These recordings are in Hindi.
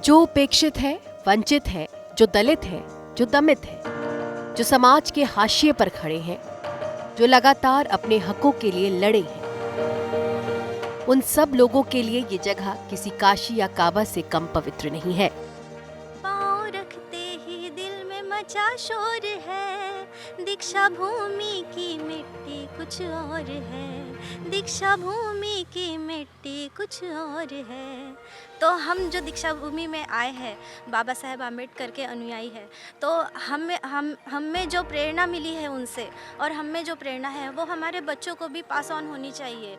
जो उपेक्षित है, वंचित है, जो दलित है, जो दमित है, जो समाज के हाशिए पर खड़े हैं, जो लगातार अपने हकों के लिए लड़े हैं, उन सब लोगों के लिए ये जगह किसी काशी या काबा से कम पवित्र नहीं है। पाँव रखते ही दिल में मचा शोर है, दीक्षा भूमि की मिट्टी कुछ और है, दीक्षा भूमि की मिट्टी कुछ और है। तो हम जो दीक्षा भूमि में आए हैं, बाबा साहेब आम्बेडकर के अनुयायी है, तो हमें जो प्रेरणा मिली है उनसे, और हमें जो प्रेरणा है वो हमारे बच्चों को भी पास ऑन होनी चाहिए।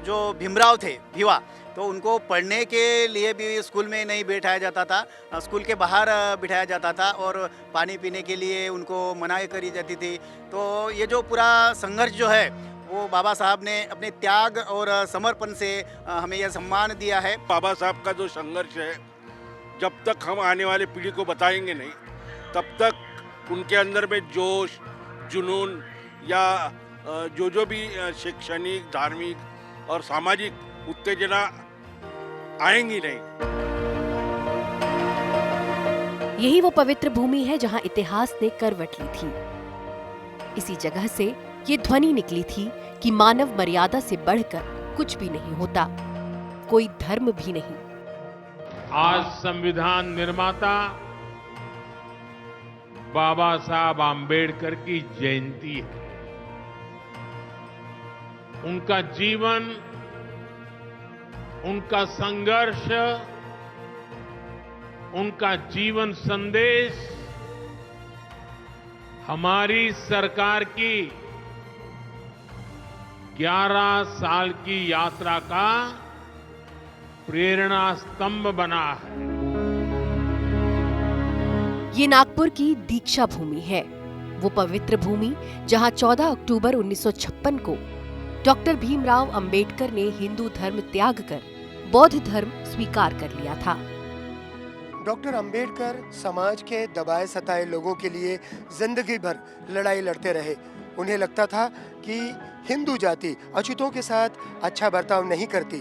जो भीमराव थे भिवा, तो उनको पढ़ने के लिए भी स्कूल में नहीं बैठाया जाता था, स्कूल के बाहर बिठाया जाता था और पानी पीने के लिए उनको मनाही करी जाती थी। तो ये जो पूरा संघर्ष जो है वो बाबा साहब ने अपने त्याग और समर्पण से हमें यह सम्मान दिया है। बाबा साहब का जो संघर्ष है, जब तक हम आने वाले पीढ़ी को बताएंगे नहीं, तब तक उनके अंदर में जोश, जुनून या जो भी शैक्षणिक, धार्मिक और सामाजिक उत्तेजना आएंगी नहीं। यही वो पवित्र भूमि है जहां इतिहास ने करवट ली थी। इसी जगह से ये ध्वनि निकली थी कि मानव मर्यादा से बढ़कर कुछ भी नहीं होता, कोई धर्म भी नहीं। आज संविधान निर्माता बाबा साहब आम्बेडकर की जयंती है। उनका जीवन, उनका संघर्ष, उनका जीवन संदेश हमारी सरकार की 11 साल की यात्रा का प्रेरणा स्तंभ बना है। ये नागपुर की दीक्षा भूमि है, वो पवित्र भूमि जहां 14 अक्टूबर 1956 को डॉक्टर भीमराव अंबेडकर ने हिंदू धर्म त्याग कर बौद्ध धर्म स्वीकार कर लिया था। डॉक्टर अंबेडकर समाज के दबाए सताए लोगों के लिए जिंदगी भर लड़ाई लड़ते रहे। उन्हें लगता था कि हिंदू जाति अछूतों के साथ अच्छा बर्ताव नहीं करती।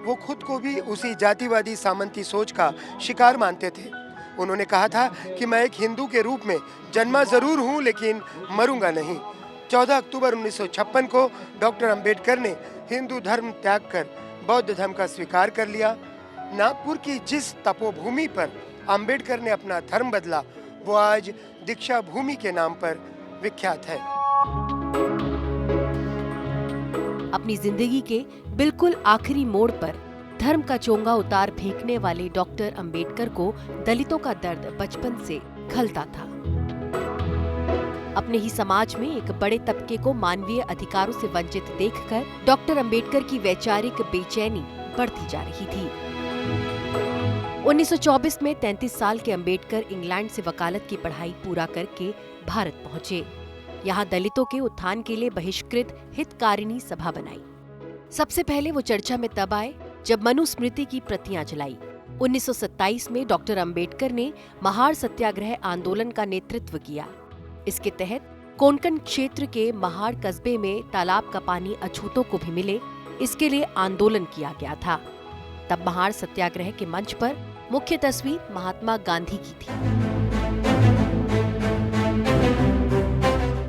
वो खुद को भी उसी जातिवादी सामंती सोच का शिकार मानते थे। उन्होंने कहा था कि मैं एक हिंदू के रूप में जन्मा जरूर हूँ, लेकिन मरूंगा नहीं। 14 अक्टूबर 1956 को डॉक्टर अंबेडकर ने हिंदू धर्म त्याग कर बौद्ध धर्म का स्वीकार कर लिया। नागपुर की जिस तपोभूमि पर अंबेडकर ने अपना धर्म बदला, वो आज दीक्षा भूमि के नाम पर विख्यात है। अपनी जिंदगी के बिल्कुल आखिरी मोड़ पर धर्म का चोंगा उतार फेंकने वाले डॉक्टर अंबेडकर को दलितों का दर्द बचपन से खलता था। अपने ही समाज में एक बड़े तबके को मानवीय अधिकारों से वंचित देखकर डॉक्टर अंबेडकर की वैचारिक बेचैनी बढ़ती जा रही थी। 1924 में 33 साल के अंबेडकर इंग्लैंड से वकालत की पढ़ाई पूरा करके भारत पहुंचे। यहाँ दलितों के उत्थान के लिए बहिष्कृत हितकारिणी सभा बनाई। सबसे पहले वो चर्चा में तब आए जब मनुस्मृति की प्रतियां जलाई। 1927 में डॉक्टर अंबेडकर ने महार सत्याग्रह आंदोलन का नेतृत्व किया। इसके तहत कोंकण क्षेत्र के महार कस्बे में तालाब का पानी अछूतों को भी मिले, इसके लिए आंदोलन किया गया था। तब महार सत्याग्रह के मंच पर मुख्य तस्वीर महात्मा गांधी की थी।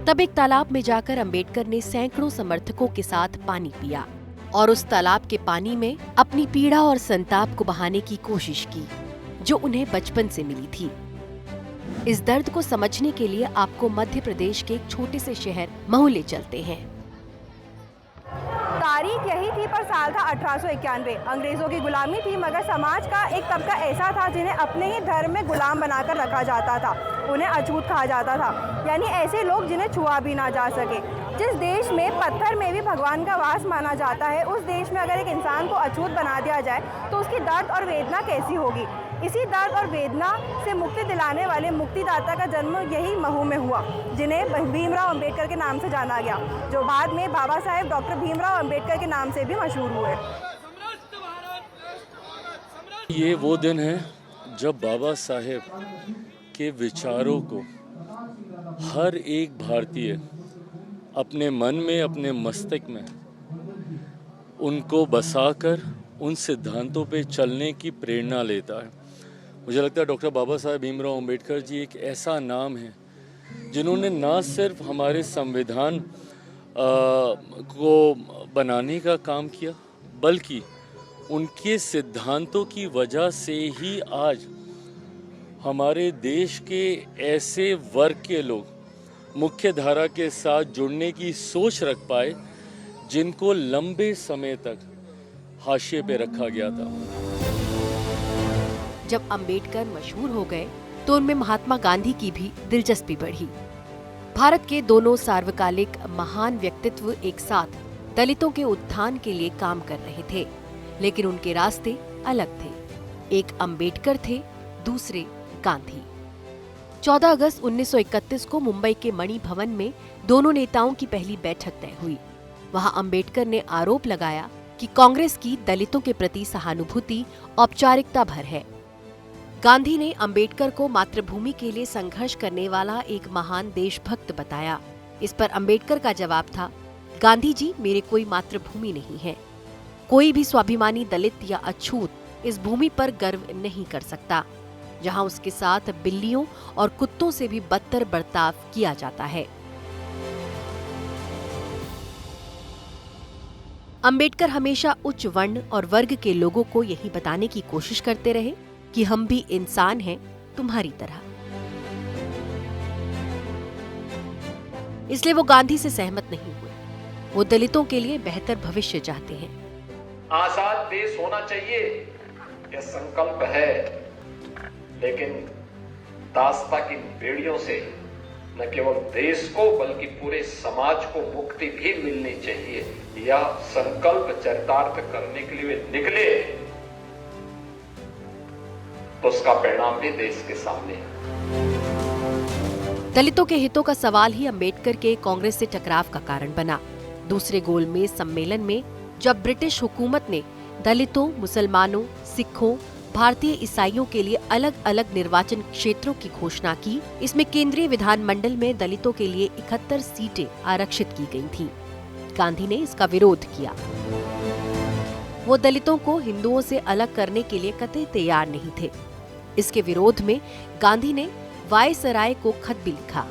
तब एक तालाब में जाकर अंबेडकर ने सैकड़ों समर्थकों के साथ पानी पिया और उस तालाब के पानी में अपनी पीड़ा और संताप को बहाने की कोशिश की, जो उन्हें बचपन से मिली थी। इस दर्द को समझने के लिए आपको मध्य प्रदेश के एक छोटे से शहर महू ले चलते हैं। तारीख यही थी, पर साल था 1891। अंग्रेजों की गुलामी थी, मगर समाज का एक तबका ऐसा था जिन्हें अपने ही धर्म में गुलाम बनाकर रखा जाता था। उन्हें अछूत कहा जाता था, यानी ऐसे लोग जिन्हें छुआ भी ना जा सके। जिस देश में पत्थर में भी भगवान का वास माना जाता है, उस देश में अगर एक इंसान को अछूत बना दिया जाए तो उसकी दर्द और वेदना कैसी होगी। इसी दर्द और वेदना से मुक्ति दिलाने वाले मुक्तिदाता का जन्म यही महू में हुआ, जिन्हें भीमराव अंबेडकर के नाम से जाना गया, जो बाद में बाबा साहेब डॉक्टर भीमराव अंबेडकर के नाम से भी मशहूर हुए। ये वो दिन है जब बाबा साहेब के विचारों को हर एक भारतीय अपने मन में, अपने मस्तिष्क में उनको बसाकर उन सिद्धांतों पे चलने की प्रेरणा लेता है। मुझे लगता है डॉक्टर बाबा साहेब भीमराव अम्बेडकर जी एक ऐसा नाम है जिन्होंने ना सिर्फ हमारे संविधान को बनाने का काम किया, बल्कि उनके सिद्धांतों की वजह से ही आज हमारे देश के ऐसे वर्ग के लोग मुख्य धारा के साथ जुड़ने की सोच रख पाए जिनको लंबे समय तक हाशिए पे रखा गया था। जब अंबेडकर मशहूर हो गए तो उनमें महात्मा गांधी की भी दिलचस्पी बढ़ी। भारत के दोनों सार्वकालिक महान व्यक्तित्व एक साथ दलितों के उत्थान के लिए काम कर रहे थे, लेकिन उनके रास्ते अलग थे। एक अंबेडकर थे, दूसरे गांधी। 14 अगस्त 1931 को मुंबई के मणि भवन में दोनों नेताओं की पहली बैठक तय हुई। वहां अंबेडकर ने आरोप लगाया कि कांग्रेस की दलितों के प्रति सहानुभूति औपचारिकता भर है। गांधी ने अंबेडकर को मातृभूमि के लिए संघर्ष करने वाला एक महान देशभक्त बताया। इस पर अंबेडकर का जवाब था, गांधी जी, मेरे कोई मातृभूमि नहीं है। कोई भी स्वाभिमानी दलित या अछूत इस भूमि पर गर्व नहीं कर सकता, जहां उसके साथ बिल्लियों और कुत्तों से भी बदतर बर्ताव किया जाता है। अंबेडकर हमेशा उच्च वर्ण और वर्ग के लोगों को यही बताने की कोशिश करते रहे कि हम भी इंसान हैं तुम्हारी तरह। इसलिए वो गांधी से सहमत नहीं हुए। वो दलितों के लिए बेहतर भविष्य चाहते हैं। आजाद देश होना चाहिए, यह संकल्प है, लेकिन दासता की बेड़ियों से न केवल देश को बल्कि पूरे समाज को मुक्ति भी मिलनी चाहिए। यह संकल्प चरितार्थ करने के लिए वे निकले तो उसका परिणाम भी देश के सामने है। दलितों के हितों का सवाल ही अंबेडकर के कांग्रेस से टकराव का कारण बना। दूसरे गोलमेज सम्मेलन में जब ब्रिटिश हुकूमत ने दलितों, मुसलमानों, सिखों, भारतीय ईसाइयों के लिए अलग अलग निर्वाचन क्षेत्रों की घोषणा की, इसमें केंद्रीय विधानमंडल में दलितों के लिए 71 सीटें आरक्षित की गई थीं। गांधी ने इसका विरोध किया। वो दलितों को हिंदुओं से अलग करने के लिए कतई तैयार नहीं थे। इसके विरोध में गांधी ने वायसराय को खत भी लिखा,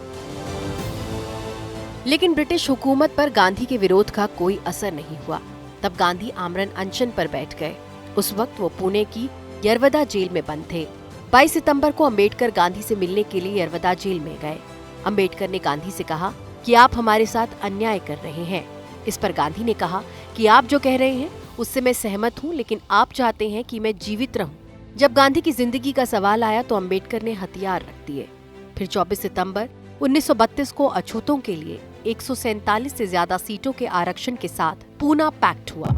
लेकिन ब्रिटिश हुकूमत पर गांधी के विरोध का कोई असर नहीं हुआ। तब गांधी आमरण अनशन पर बैठ गए। उस वक्त वो पुणे की यरवदा जेल में बंद थे। 22 सितंबर को अंबेडकर गांधी से मिलने के लिए यरवदा जेल में गए। अंबेडकर ने गांधी से कहा कि आप हमारे साथ अन्याय कर रहे हैं। इस पर गांधी ने कहा कि आप जो कह रहे हैं उससे मैं सहमत हूं, लेकिन आप चाहते हैं कि मैं जीवित रहूं। जब गांधी की जिंदगी का सवाल आया तो अंबेडकर ने हथियार रख दिए। फिर 24 सितंबर 1932 को अछूतों के लिए 147 से ज्यादा सीटों के आरक्षण के साथ पूना पैक्ट हुआ।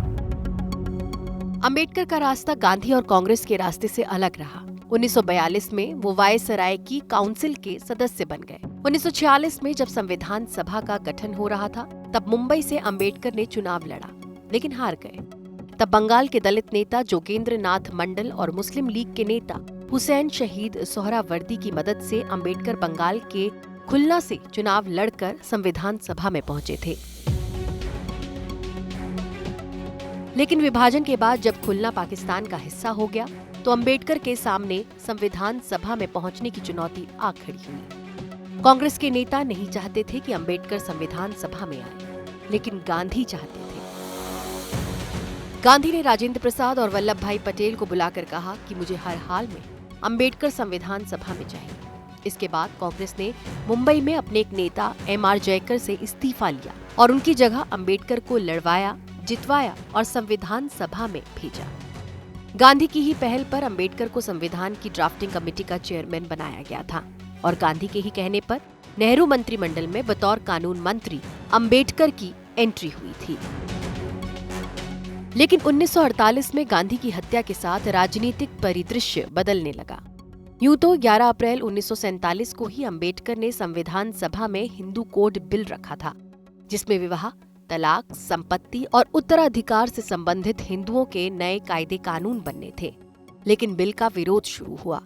अंबेडकर का रास्ता गांधी और कांग्रेस के रास्ते से अलग रहा। 1942 में वो वायसराय की काउंसिल के सदस्य बन गए। 1946 में जब संविधान सभा का गठन हो रहा था, तब मुंबई से अंबेडकर ने चुनाव लड़ा, लेकिन हार गए। तब बंगाल के दलित नेता जोगेंद्र नाथ मंडल और मुस्लिम लीग के नेता हुसैन शहीद सोहरावर्दी की मदद से अंबेडकर बंगाल के खुलना से चुनाव लड़कर संविधान सभा में पहुंचे थे। लेकिन विभाजन के बाद जब खुलना पाकिस्तान का हिस्सा हो गया तो अंबेडकर के सामने संविधान सभा में पहुंचने की चुनौती आ खड़ी हुई। कांग्रेस के नेता नहीं चाहते थे कि अंबेडकर संविधान सभा में आए, लेकिन गांधी चाहते थे। गांधी ने राजेंद्र प्रसाद और वल्लभ भाई पटेल को बुलाकर कहा कि मुझे हर हाल में अंबेडकर संविधान सभा में चाहिए। इसके बाद कांग्रेस ने मुंबई में अपने एक नेता M.R. जयकर से इस्तीफा लिया और उनकी जगह अंबेडकर को लड़वाया, जितवाया और संविधान सभा में भेजा। गांधी की ही पहल पर अंबेडकर को संविधान की ड्राफ्टिंग कमेटी का चेयरमैन बनाया गया था और गांधी के ही कहने पर नेहरू मंत्रिमंडल में बतौर कानून मंत्री अंबेडकर की एंट्री हुई थी। लेकिन 1948 में गांधी की हत्या के साथ राजनीतिक परिदृश्य बदलने लगा। यूं तो 11 अप्रैल 1947 को ही अंबेडकर ने संविधान सभा में हिंदू कोड बिल रखा था, जिसमें विवाह, तलाक, संपत्ति और उत्तराधिकार से संबंधित हिंदुओं के नए कायदे कानून बनने थे। लेकिन बिल का विरोध शुरू हुआ।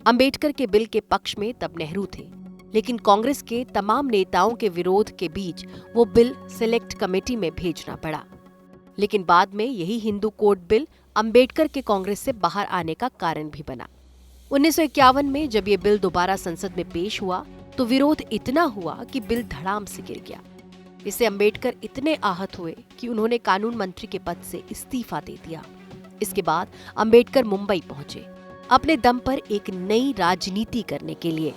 अंबेडकर के बिल के पक्ष में तब नेहरू थे, लेकिन कांग्रेस के तमाम नेताओं के विरोध के बीच वो बिल सिलेक्ट कमेटी में भेजना पड़ा। लेकिन बाद में यही हिंदू कोड बिल अंबेडकर के कांग्रेस से बाहर आने का कारण भी बना। 1951 में जब ये बिल दोबारा संसद में पेश हुआ तो विरोध इतना हुआ कि बिल धड़ाम से गिर गया। इससे अंबेडकर इतने आहत हुए कि उन्होंने कानून मंत्री के पद से इस्तीफा दे दिया। इसके बाद अंबेडकर मुंबई पहुंचे अपने दम पर एक नई राजनीति करने के लिए।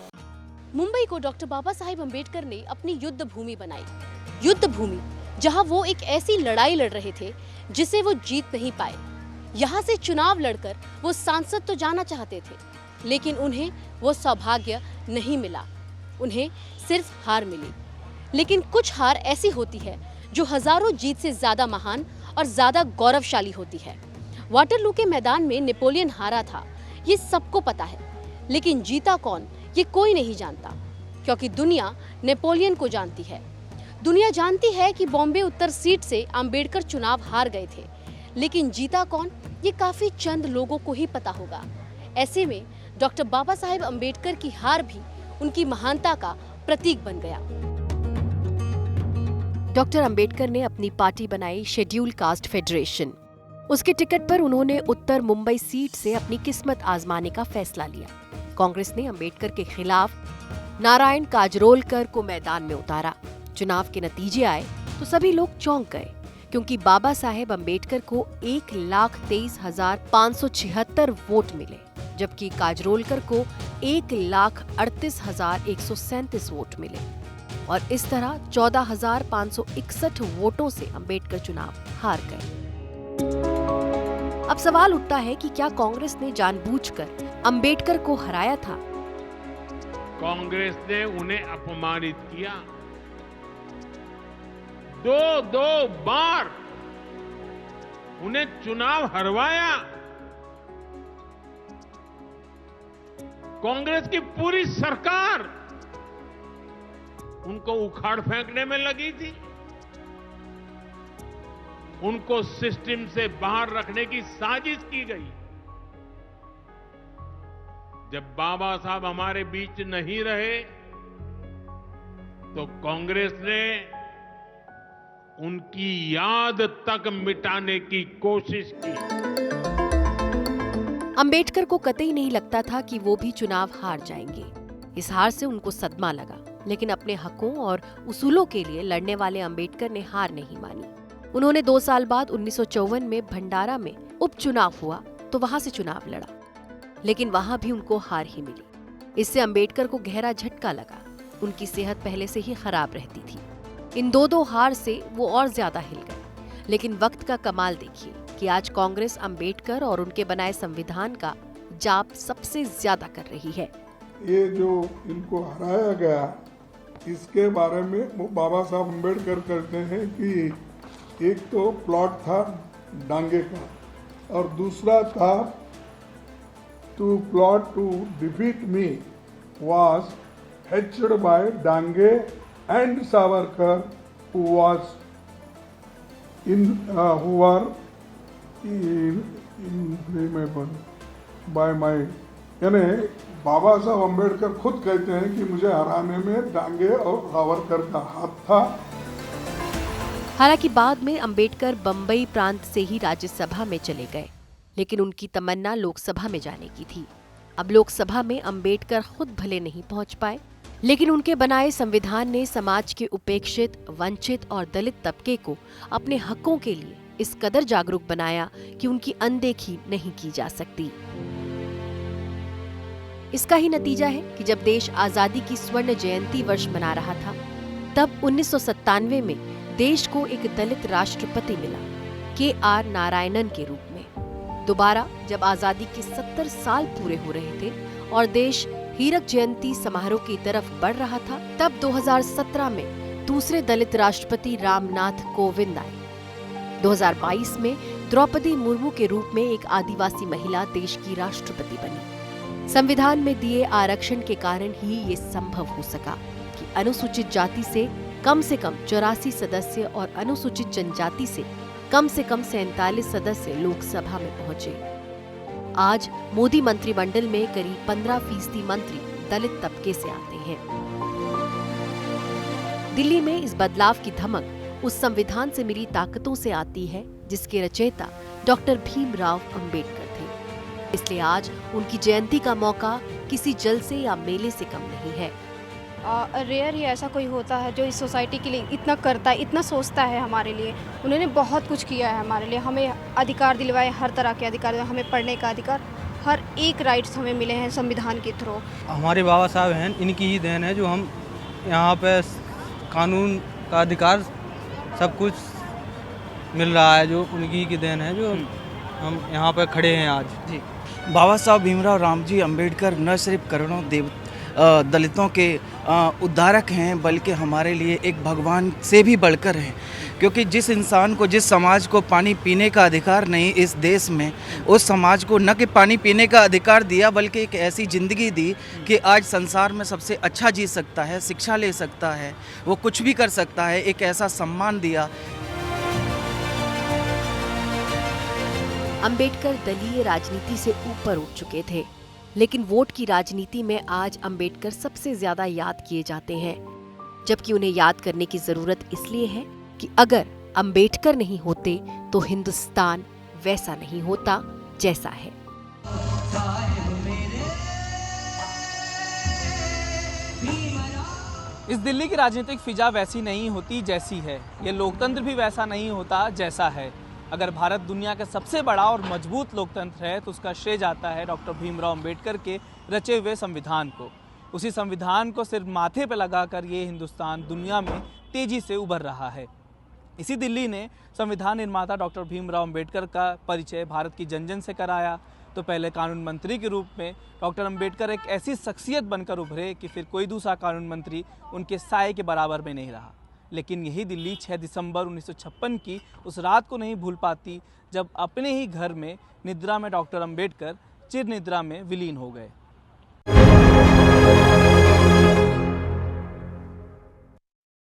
मुंबई को डॉक्टर बाबा साहेब अंबेडकर ने अपनी युद्ध भूमि बनाई। युद्ध भूमि जहां वो एक ऐसी लड़ाई लड़ रहे थे जिसे वो जीत नहीं पाए। यहाँ से चुनाव लड़कर वो सांसद तो जाना चाहते थे, लेकिन उन्हें वो सौभाग्य नहीं मिला। उन्हें सिर्फ हार मिली। लेकिन कुछ हार ऐसी होती है जो हजारों जीत से ज्यादा महान और ज्यादा गौरवशाली होती है। वाटरलू के मैदान में नेपोलियन हारा था, ये सबको पता है, लेकिन जीता कौन ये कोई नहीं जानता, क्योंकि दुनिया नेपोलियन को जानती है। दुनिया जानती है कि बॉम्बे उत्तर सीट से अंबेडकर चुनाव हार गए थे, लेकिन जीता कौन ये काफी चंद लोगों को ही पता होगा। ऐसे में डॉक्टर बाबा साहेब अंबेडकर की हार भी उनकी महानता का प्रतीक बन गया। डॉक्टर अंबेडकर ने अपनी पार्टी बनाई शेड्यूल कास्ट फेडरेशन। उसके टिकट पर उन्होंने उत्तर मुंबई सीट से अपनी किस्मत आजमाने का फैसला लिया। कांग्रेस ने अंबेडकर के खिलाफ नारायण काजरोलकर को मैदान में उतारा। चुनाव के नतीजे आए तो सभी लोग चौंक गए, क्योंकि बाबा साहेब अंबेडकर को 1,23,576 वोट मिले, जबकि काजरोलकर को 1,38,137 वोट मिले और इस तरह 14,561 वोटों से अंबेडकर चुनाव हार गए। अब सवाल उठता है कि क्या कांग्रेस ने जानबूझकर अंबेडकर को हराया था? कांग्रेस ने उन्हें अपमानित किया। दो बार उन्हें चुनाव हरवाया। कांग्रेस की पूरी सरकार उनको उखाड़ फेंकने में लगी थी। उनको सिस्टम से बाहर रखने की साजिश की गई। जब बाबा साहब हमारे बीच नहीं रहे तो कांग्रेस ने उनकी याद तक मिटाने की कोशिश की। अंबेडकर को कतई नहीं लगता था कि वो भी चुनाव हार जाएंगे। इस हार से उनको सदमा लगा, लेकिन अपने हकों और उसूलों के लिए लड़ने वाले अंबेडकर ने हार नहीं मानी। उन्होंने 2 साल बाद 1954 में भंडारा में उपचुनाव हुआ तो वहां से चुनाव लड़ा, लेकिन वहां भी उनको हार ही मिली। इससे अंबेडकर को गहरा झटका लगा। उनकी सेहत पहले से ही खराब रहती थी। इन दो हार से वो और ज्यादा हिल गए। लेकिन वक्त का कमाल देखिए कि आज कांग्रेस अंबेडकर और उनके बनाए संविधान का जाप सबसे ज्यादा कर रही है। ये जो इनको हराया गया, इसके बारे में वो बाबा साहब अंबेडकर कहते हैं कि एक तो प्लॉट था डांगे का और दूसरा था two plot to defeat me was hatched by Dange and Savarkar who were imprisoned by my, यानी बाबा साहब अंबेडकर खुद कहते हैं कि मुझे हराने में डांगे और सावरकर का हाथ था। हालांकि बाद में अंबेडकर बंबई प्रांत से ही राज्यसभा में चले गए, लेकिन उनकी तमन्ना लोकसभा में जाने की थी। अब लोकसभा में अंबेडकर खुद भले नहीं पहुंच पाए, लेकिन उनके बनाए संविधान ने समाज के उपेक्षित, वंचित और दलित तबके को अपने हकों के लिए इस कदर जागरूक बनाया कि उनकी अनदेखी नहीं की जा सकती। इसका ही नतीजा है कि जब देश आजादी की स्वर्ण जयंती वर्ष मना रहा था, तब 1997 में देश को एक दलित राष्ट्रपति मिला, KR नारायणन के रूप में। दोबारा जब आजादी के 70 साल पूरे हो रहे थे और देश हीरक जयंती समारोह की तरफ बढ़ रहा था, तब 2017 में दूसरे दलित राष्ट्रपति रामनाथ कोविंद आए। 2022 में द्रौपदी मुर्मू के रूप में एक आदिवासी महिला देश की राष्ट्रपति बनी। संविधान में दिए आरक्षण के कारण ही ये संभव हो सका कि अनुसूचित जाति से कम 84 सदस्य और अनुसूचित जनजाति से कम 47 सदस्य लोकसभा में पहुंचे। आज मोदी मंत्रिमंडल में करीब 15% मंत्री दलित तबके से आते हैं। दिल्ली में इस बदलाव की धमक उस संविधान से मिली ताकतों से आती है जिसके रचयिता डॉक्टर भीमराव अंबेडकर थे। इसलिए आज उनकी जयंती का मौका किसी जलसे या मेले से कम नहीं है। रेयर ही ऐसा कोई होता है जो इस सोसाइटी के लिए इतना करता है, इतना सोचता है हमारे लिए। उन्होंने बहुत कुछ किया है हमारे लिए, हमें अधिकार दिलवाए, हर तरह के अधिकार, हमें पढ़ने का अधिकार, हर एक राइट्स हमें मिले हैं संविधान के थ्रू। हमारे बाबा साहब हैं, इनकी ही देन है जो हम यहाँ पे कानून का अधिकार सब कुछ मिल रहा है, जो उनकी की देन है जो हम यहाँ पर खड़े हैं आज। जी, बाबा साहब भीमराव रामजी अंबेडकर न सिर्फ करोड़ों दलितों के उद्धारक हैं, बल्कि हमारे लिए एक भगवान से भी बढ़कर हैं, क्योंकि जिस इंसान को, जिस समाज को पानी पीने का अधिकार नहीं इस देश में, उस समाज को न कि पानी पीने का अधिकार दिया, बल्कि एक ऐसी ज़िंदगी दी कि आज संसार में सबसे अच्छा जी सकता है, शिक्षा ले सकता है, वो कुछ भी कर सकता है, एक ऐसा सम्मान दिया। अंबेडकर दलीय राजनीति से ऊपर उठ चुके थे, लेकिन वोट की राजनीति में आज अंबेडकर सबसे ज्यादा याद किए जाते हैं, जबकि उन्हें याद करने की जरूरत इसलिए है कि अगर अंबेडकर नहीं होते तो हिंदुस्तान वैसा नहीं होता जैसा है। इस दिल्ली की राजनीतिक फिजा वैसी नहीं होती जैसी है, ये लोकतंत्र भी वैसा नहीं होता जैसा है। अगर भारत दुनिया का सबसे बड़ा और मजबूत लोकतंत्र है तो उसका श्रेय जाता है डॉक्टर भीमराव अंबेडकर के रचे हुए संविधान को। उसी संविधान को सिर्फ माथे पर लगाकर ये हिंदुस्तान दुनिया में तेजी से उभर रहा है। इसी दिल्ली ने संविधान निर्माता डॉक्टर भीमराव अंबेडकर का परिचय भारत की जन जन से कराया। तो पहले कानून मंत्री के रूप में डॉक्टर अंबेडकर एक ऐसी शख्सियत बनकर उभरे कि फिर कोई दूसरा कानून मंत्री उनके साये के बराबर में नहीं रहा। लेकिन यही दिल्ली 6 दिसंबर 1956 की उस रात को नहीं भूल पाती जब अपने ही घर में निद्रा में डॉक्टर अंबेडकर चिर निद्रा में विलीन हो गए।